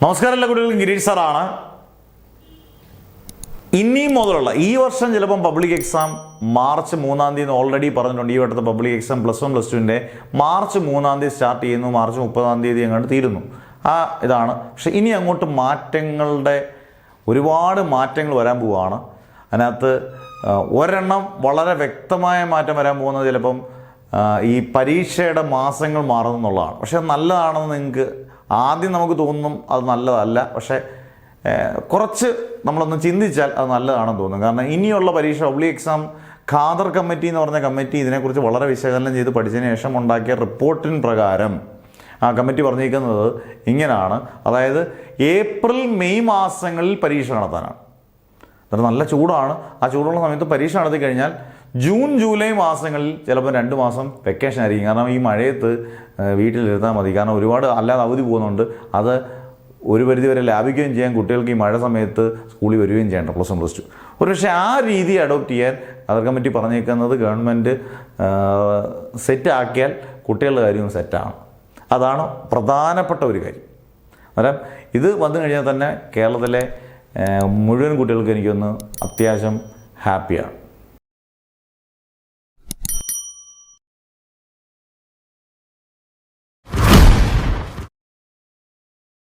നമസ്കാരം, എല്ലാ കുട്ടികൾക്കും ഗിരീഷ് സാറാണ്. ഇനിയും മുതലുള്ള ഈ വർഷം ചിലപ്പം പബ്ലിക് എക്സാം മാർച്ച് 3-ാം തീയതി ഓൾറെഡി പറഞ്ഞിട്ടുണ്ട്. ഈ വട്ടത്തെ പബ്ലിക് എക്സാം +1 +2ൻ്റെ മാർച്ച് 3-ാം തീയതി സ്റ്റാർട്ട് ചെയ്യുന്നു, മാർച്ച് 30-ാം തീയതി അങ്ങോട്ട് തീരുന്നു. ഇതാണ്. പക്ഷെ ഇനി അങ്ങോട്ട് ഒരുപാട് മാറ്റങ്ങൾ വരാൻ പോവുകയാണ്. അതിനകത്ത് ഒരെണ്ണം വളരെ വ്യക്തമായ മാറ്റം വരാൻ പോകുന്നത് ചിലപ്പം ഈ പരീക്ഷയുടെ മാസങ്ങൾ മാറുന്നു എന്നുള്ളതാണ്. പക്ഷെ അത് നല്ലതാണെന്ന് നിങ്ങൾക്ക് ആദ്യം നമുക്ക് തോന്നും അത് നല്ലതല്ല. പക്ഷേ കുറച്ച് നമ്മളൊന്ന് ചിന്തിച്ചാൽ അത് നല്ലതാണെന്ന് തോന്നും. കാരണം ഇനിയുള്ള പരീക്ഷ പബ്ലിക് എക്സാം ഖാദർ കമ്മിറ്റി എന്ന് പറഞ്ഞ കമ്മിറ്റി ഇതിനെക്കുറിച്ച് വളരെ വിശകലനം ചെയ്ത് പഠിച്ചതിന് ശേഷം ഉണ്ടാക്കിയ റിപ്പോർട്ടിന് പ്രകാരം ആ കമ്മിറ്റി പറഞ്ഞിരിക്കുന്നത് ഇങ്ങനെയാണ്. അതായത് ഏപ്രിൽ മെയ് മാസങ്ങളിൽ പരീക്ഷ നടത്താനാണ്. അത് നല്ല ചൂടാണ്. ആ ചൂടുള്ള സമയത്ത് പരീക്ഷ നടത്തി കഴിഞ്ഞാൽ ജൂൺ ജൂലൈ മാസങ്ങളിൽ ചിലപ്പോൾ 2 മാസം വെക്കേഷൻ ആയിരിക്കും. കാരണം ഈ മഴയത്ത് വീട്ടിലിരുന്നാൽ മതി. കാരണം ഒരുപാട് അല്ലാതെ അവധി പോകുന്നുണ്ട്. അത് ഒരു പരിധിവരെ ലാഭിക്കുകയും ചെയ്യാൻ കുട്ടികൾക്ക് ഈ മഴ സമയത്ത് സ്കൂളിൽ വരികയും ചെയ്യേണ്ട +1 +2. പക്ഷേ ആ രീതി അഡോപ്റ്റ് ചെയ്യാൻ ഖാദർ കമ്മിറ്റി പറഞ്ഞേക്കുന്നത് ഗവൺമെൻറ് സെറ്റാക്കിയാൽ കുട്ടികളുടെ കാര്യവും സെറ്റാണ്. അതാണ് പ്രധാനപ്പെട്ട ഒരു കാര്യം. അന്നേരം ഇത് വന്നു കഴിഞ്ഞാൽ തന്നെ കേരളത്തിലെ മുഴുവൻ കുട്ടികൾക്ക് എനിക്കൊന്ന് അത്യാവശ്യം ഹാപ്പിയാണ്.